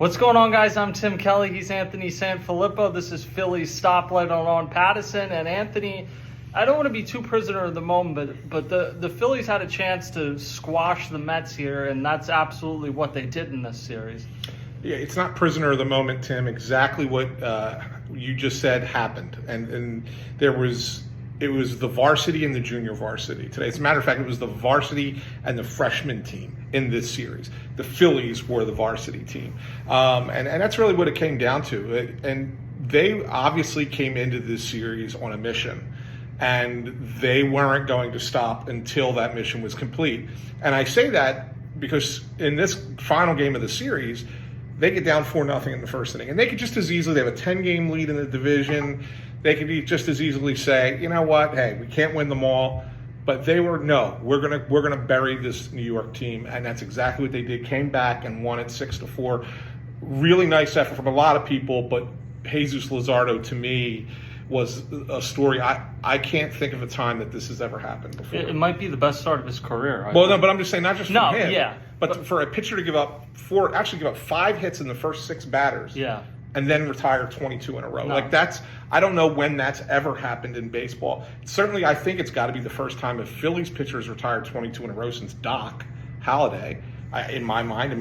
What's going on, guys? I'm Tim Kelly. He's Anthony Sanfilippo. This is Phillies Stoplight on Pattison. And Anthony, I don't want to be too prisoner of the moment, but the Phillies had a chance to squash the Mets here, and that's absolutely what they did in this series. Yeah, it's not prisoner of the moment, Tim. Exactly what you just said happened. And it was the varsity and the junior varsity today. As a matter of fact, it was the varsity and the freshman team in this series. The Phillies were the varsity team. And that's really what it came down to. And they obviously came into this series on a mission, and they weren't going to stop until that mission was complete. And I say that because in this final game of the series, they get down 4-0 in the first inning. And they could just as easily, they have a 10-game lead in the division. They could just as easily say, you know what, hey, we can't win them all. But they were, no, we're gonna bury this New York team. And that's exactly what they did. Came back and won it 6-4. Really nice effort from a lot of people, but Jesus Luzardo, to me, was a story. I can't think of a time that this has ever happened before. It might be the best start of his career. Well, no, but I'm just saying, not just from him. Yeah. But for a pitcher to give up 5 hits in the first 6 batters. Yeah. And then retire 22 in a row. No. Like, I don't know when that's ever happened in baseball. Certainly, I think it's got to be the first time a Phillies pitcher has retired 22 in a row since Doc Halladay, in my mind.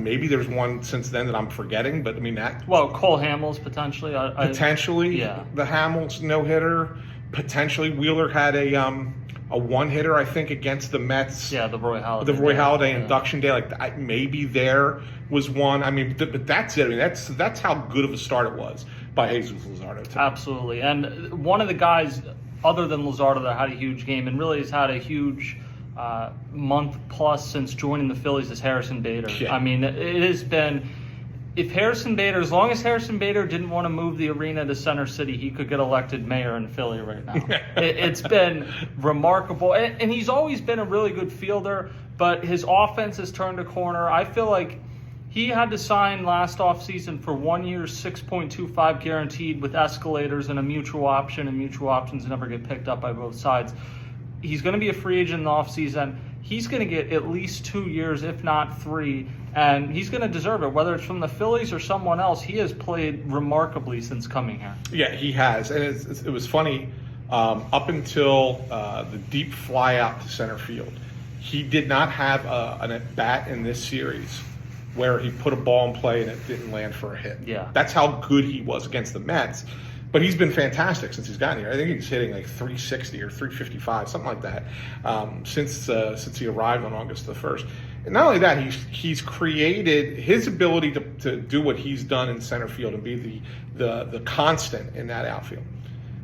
Maybe there's one since then that I'm forgetting, but I mean that. Well, Cole Hamels potentially. Potentially, yeah. The Hamels no-hitter. Potentially, Wheeler had a one-hitter, I think, against the Mets. Yeah, the Roy Halladay. The Roy Halladay induction day, like maybe there was one. I mean, but that's it. I mean, that's how good of a start it was by Jesus Luzardo. Absolutely, and one of the guys other than Luzardo that had a huge game and really has had a huge month plus since joining the Phillies is Harrison Bader. Yeah. I mean, it has been. If Harrison Bader, as long as Harrison Bader didn't want to move the arena to Center City, he could get elected mayor in Philly right now. It's been remarkable. And he's always been a really good fielder, but his offense has turned a corner. I feel like he had to sign last offseason for 1 year, $6.25 guaranteed with escalators and a mutual option, and mutual options never get picked up by both sides. He's going to be a free agent in the offseason. He's going to get at least 2 years, if not 3, and he's going to deserve it. Whether it's from the Phillies or someone else, he has played remarkably since coming here. Yeah, he has. And it was funny, up until the deep fly out to center field, he did not have an at-bat in this series where he put a ball in play and it didn't land for a hit. Yeah. That's how good he was against the Mets. But he's been fantastic since he's gotten here. I think he's hitting like 360 or 355, something like that, since he arrived on August the 1st. And not only that, he's created his ability to do what he's done in center field and be the constant in that outfield,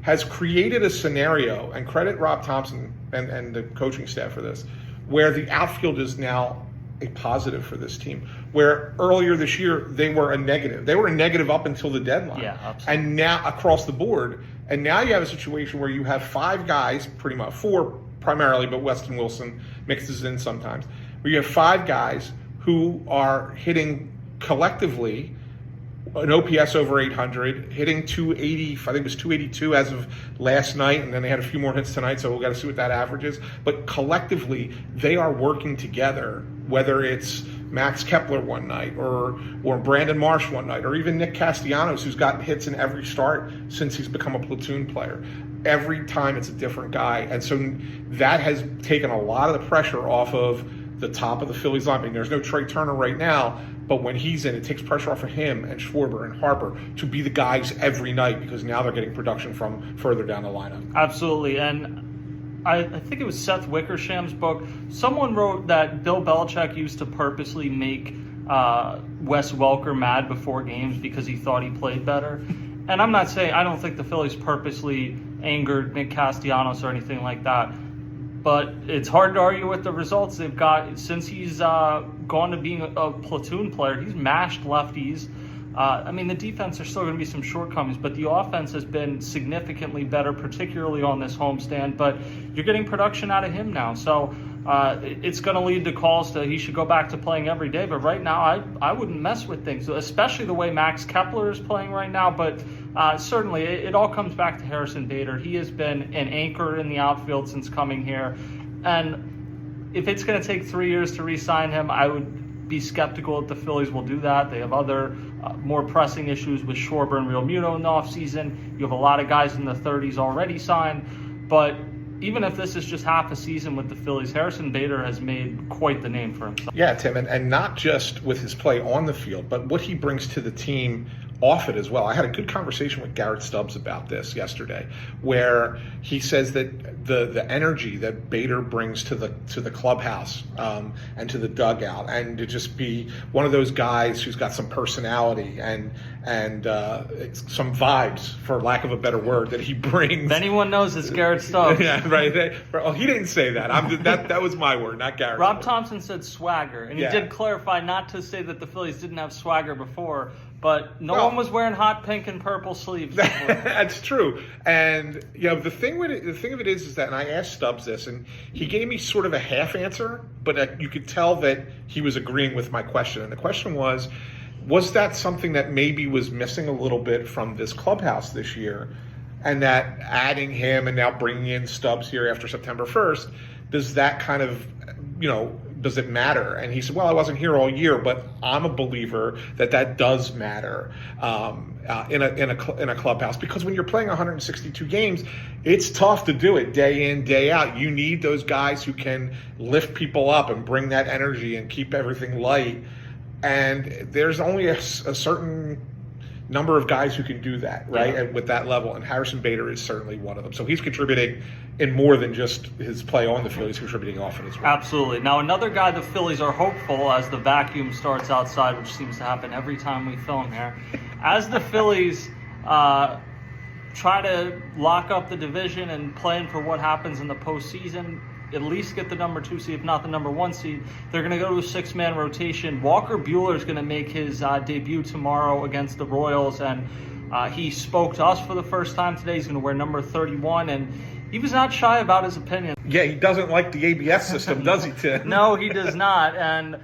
has created a scenario, and credit Rob Thompson and the coaching staff for this, where the outfield is now a positive for this team, where earlier this year they were a negative. They were a negative up until the deadline. Yeah, absolutely. And now across the board, and now you have a situation where you have 5 guys, pretty much 4 primarily, but Weston Wilson mixes in sometimes, where you have 5 guys who are hitting collectively an OPS over 800, hitting 280, I think it was 282 as of last night, and then they had a few more hits tonight, so we've got to see what that averages. But collectively, they are working together, whether it's Max Kepler one night, or Brandon Marsh one night, or even Nick Castellanos, who's gotten hits in every start since he's become a platoon player. Every time it's a different guy, and so that has taken a lot of the pressure off of the top of the Phillies line. I mean, there's no Trey Turner right now, but when he's in, it takes pressure off of him and Schwarber and Harper to be the guys every night, because now they're getting production from further down the lineup. Absolutely. And I think it was Seth Wickersham's book. Someone wrote that Bill Belichick used to purposely make Wes Welker mad before games because he thought he played better. And I'm not saying, I don't think the Phillies purposely angered Nick Castellanos or anything like that. But it's hard to argue with the results they've got since he's gone to being a platoon player. He's mashed lefties. I mean, the defense, there's still going to be some shortcomings, but the offense has been significantly better, particularly on this homestand. But you're getting production out of him now. So it's going to lead to calls to he should go back to playing every day. But right now, I wouldn't mess with things, especially the way Max Kepler is playing right now. But certainly, it all comes back to Harrison Bader. He has been an anchor in the outfield since coming here. And if it's going to take 3 years to re-sign him, be skeptical that the Phillies will do that. They have other more pressing issues with Schwarber and Realmuto in the offseason. You have a lot of guys in the 30s already signed. But even if this is just half a season with the Phillies, Harrison Bader has made quite the name for himself. Yeah, Tim, and not just with his play on the field, but what he brings to the team off it as well. I had a good conversation with Garrett Stubbs about this yesterday, where he says that the energy that Bader brings to the clubhouse and to the dugout, and to just be one of those guys who's got some personality and some vibes, for lack of a better word, that he brings. If anyone knows, it's Garrett Stubbs. Yeah, right. Well, he didn't say that. That was my word, not Garrett's. Rob word. Thompson said swagger, and he did clarify not to say that the Phillies didn't have swagger before, but no one was wearing hot pink and purple sleeves before. That's true. And the thing of it is that, and I asked Stubbs this, and he gave me sort of a half answer, but you could tell that he was agreeing with my question. And the question was that something that maybe was missing a little bit from this clubhouse this year, and that adding him and now bringing in Stubbs here after September 1st, does that kind of, does it matter? And he said, well, I wasn't here all year, but I'm a believer that does matter in a clubhouse, because when you're playing 162 games, it's tough to do it day in, day out. You need those guys who can lift people up and bring that energy and keep everything light. And there's only a certain number of guys who can do that, right? Yeah. And with that level, and Harrison Bader is certainly one of them. So he's contributing in more than just his play on the field. He's contributing off it as well. Absolutely. Now, another guy the Phillies are hopeful, as the vacuum starts outside, which seems to happen every time we film here, as the Phillies try to lock up the division and plan for what happens in the postseason, at least get the number 2 seed, if not the number 1 seed. They're going to go to a 6-man rotation. Walker Buehler is going to make his debut tomorrow against the Royals, and he spoke to us for the first time today. He's going to wear number 31, and he was not shy about his opinion. Yeah, he doesn't like the ABS system, does he, Tim? No, he does not. And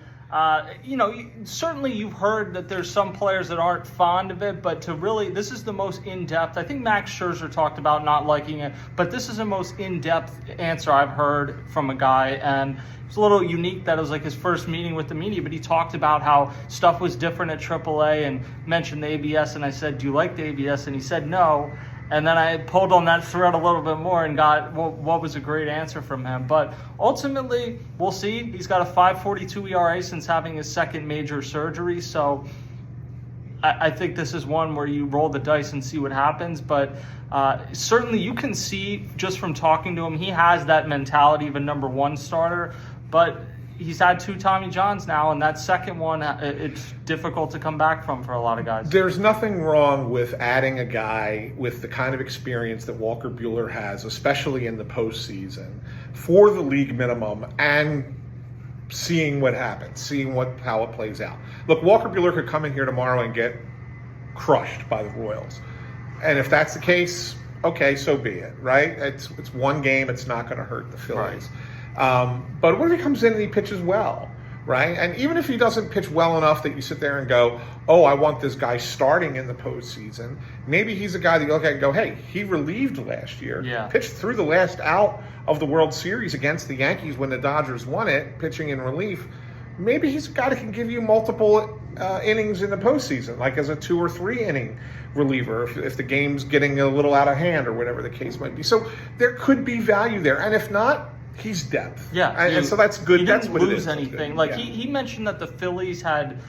certainly you've heard that there's some players that aren't fond of it, but this is the most in-depth. I think Max Scherzer talked about not liking it, but this is the most in-depth answer I've heard from a guy, and it's a little unique that it was like his first meeting with the media, but he talked about how stuff was different at AAA and mentioned the ABS, and I said, do you like the ABS? And he said no. And then I pulled on that thread a little bit more and got what was a great answer from him. But ultimately, we'll see. He's got a 5.42 ERA since having his second major surgery. So I think this is one where you roll the dice and see what happens. But certainly you can see just from talking to him, he has that mentality of a number 1 starter. But he's had 2 Tommy Johns now, and that second one, it's difficult to come back from for a lot of guys. There's nothing wrong with adding a guy with the kind of experience that Walker Buehler has, especially in the postseason, for the league minimum, and seeing what happens, seeing how it plays out. Look, Walker Buehler could come in here tomorrow and get crushed by the Royals. And if that's the case, okay, so be it, right? It's one game. It's not going to hurt the Phillies. Right. But what if he comes in and he pitches well, right? And even if he doesn't pitch well enough that you sit there and go, oh, I want this guy starting in the postseason, maybe he's a guy that you look at and go, hey, he relieved last year, pitched through the last out of the World Series against the Yankees when the Dodgers won it, pitching in relief. Maybe he's a guy that can give you multiple innings in the postseason, like as a 2 or 3 inning reliever if the game's getting a little out of hand or whatever the case might be. So there could be value there. And if not, he's depth. Yeah. And so that's good. He That's didn't what lose it is. anything. Like he mentioned that the Phillies had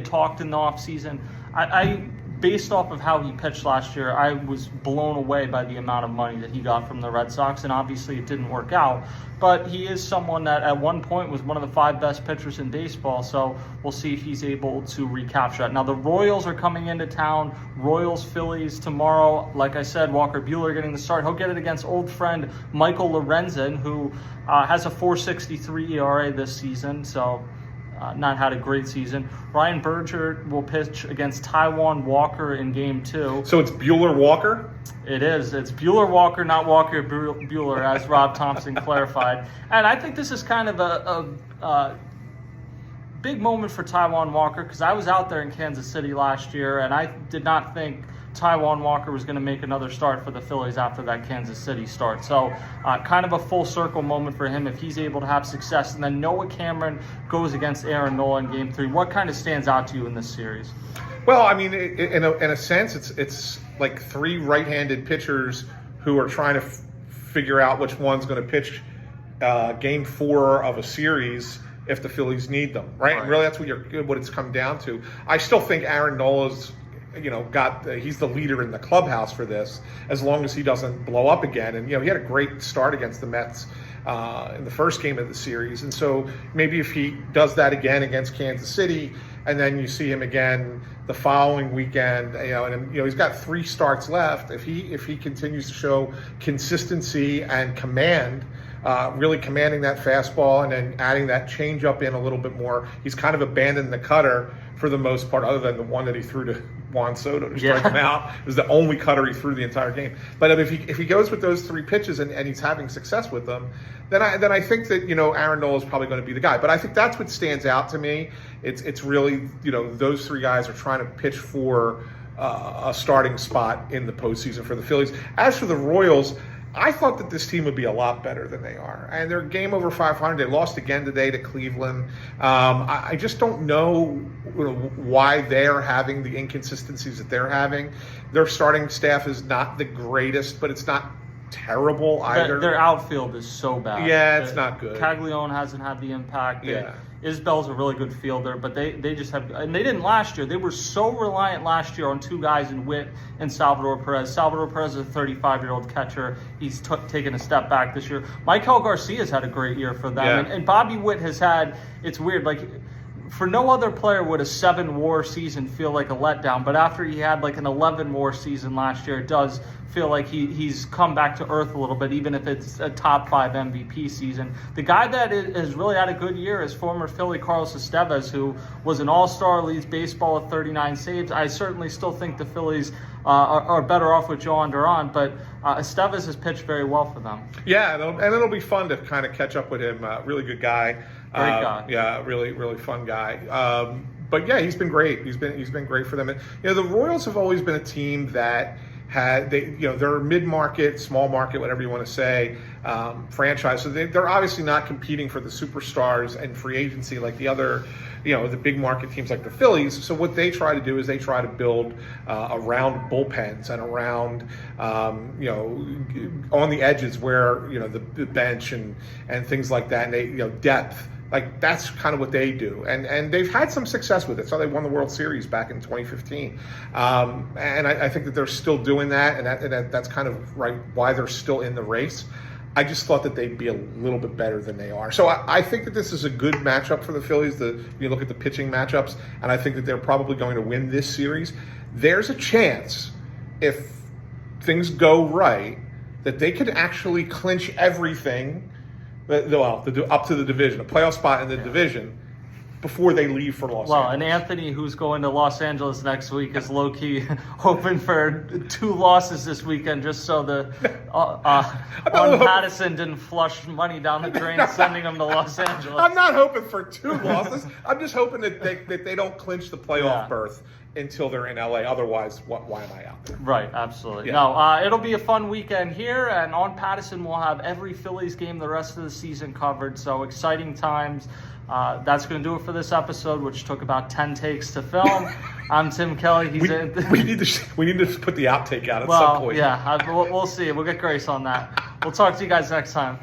talked in the offseason. I based off of how he pitched last year, I was blown away by the amount of money that he got from the Red Sox, and obviously it didn't work out. But he is someone that at one point was one of the 5 best pitchers in baseball, so we'll see if he's able to recapture that. Now, the Royals are coming into town. Royals-Phillies tomorrow. Like I said, Walker Buehler getting the start. He'll get it against old friend Michael Lorenzen, who has a 4.63 ERA this season, so not had a great season. Ryan Berger will pitch against Taijuan Walker in Game 2. So it's Buehler-Walker? It is. It's Buehler-Walker, not Walker Buehler, as Rob Thompson clarified. And I think this is kind of a big moment for Taijuan Walker, because I was out there in Kansas City last year, and I did not think Taijuan Walker was going to make another start for the Phillies after that Kansas City start. So kind of a full circle moment for him if he's able to have success. And then Noah Cameron goes against Aaron Nola in Game 3. What kind of stands out to you in this series? Well, I mean, in a sense, it's like three right-handed pitchers who are trying to figure out which one's going to pitch Game 4 of a series if the Phillies need them, right? And really, that's what it's come down to. I still think Aaron Nola's, he's the leader in the clubhouse for this, as long as he doesn't blow up again. And he had a great start against the Mets in the first game of the series, and so maybe if he does that again against Kansas City, and then you see him again the following weekend, and he's got 3 starts left. If he continues to show consistency and command, really commanding that fastball, and then adding that changeup in a little bit more, he's kind of abandoned the cutter for the most part, other than the one that he threw to Juan Soto to strike him out. It was the only cutter he threw the entire game. But if he goes with those 3 pitches and he's having success with them, then I think that Aaron Nola is probably going to be the guy. But I think that's what stands out to me. It's really those 3 guys are trying to pitch for a starting spot in the postseason for the Phillies. As for the Royals, I thought that this team would be a lot better than they are. And they're game over 500. They lost again today to Cleveland. I just don't know why they're having the inconsistencies that they're having. Their starting staff is not the greatest, but it's not terrible either. Their outfield is so bad. Yeah, it's not good. Caglione hasn't had the impact. Yeah. Isbell's a really good fielder, but they just have, and they didn't last year. They were so reliant last year on 2 guys in Witt and Salvador Perez. Salvador Perez is a 35-year-old catcher. He's taken a step back this year. Michael Garcia's had a great year for them, Yeah. and Bobby Witt has had. It's weird, like. For no other player would a 7-WAR season feel like a letdown, but after he had like an 11-WAR season last year, it does feel like he's come back to earth a little bit, even if it's a top 5 MVP season. The guy that has really had a good year is former Philly Carlos Estevez, who was an all-star, leads baseball with 39 saves. I certainly still think the Phillies are better off with Joan Duran, but Estevez has pitched very well for them. Yeah, and it'll be fun to kind of catch up with him. Really good guy. Great guy. Yeah, really, really fun guy. But yeah, he's been great. He's been great for them. And, the Royals have always been a team that they're a mid-market, small market, whatever you want to say, franchise. So they're obviously not competing for the superstars and free agency like the other, the big market teams like the Phillies. So what they try to do is they try to build around bullpens and around, on the edges where, the bench and things like that, and they, depth. Like, that's kind of what they do. And they've had some success with it. So they won the World Series back in 2015. And I think that they're still doing that, and that's kind of right why they're still in the race. I just thought that they'd be a little bit better than they are. So I think that this is a good matchup for the Phillies. You look at the pitching matchups, and I think that they're probably going to win this series. There's a chance, if things go right, that they could actually clinch everything. Up to the division, a playoff spot in the division, before they leave for Los Angeles. Well, and Anthony, who's going to Los Angeles next week, is low-key hoping for 2 losses this weekend, just so the Pattison didn't flush money down the drain, sending them to Los Angeles. I'm not hoping for 2 losses. I'm just hoping that they don't clinch the playoff berth until they're in LA. Otherwise, why am I out there? Right, absolutely. Yeah. No, it'll be a fun weekend here, and on Pattison we'll have every Phillies game the rest of the season covered. So exciting times. That's going to do it for this episode, which took about 10 takes to film. I'm Tim Kelly. We need to put the outtake out at some point. Yeah, we'll see. We'll get Grace on that. We'll talk to you guys next time.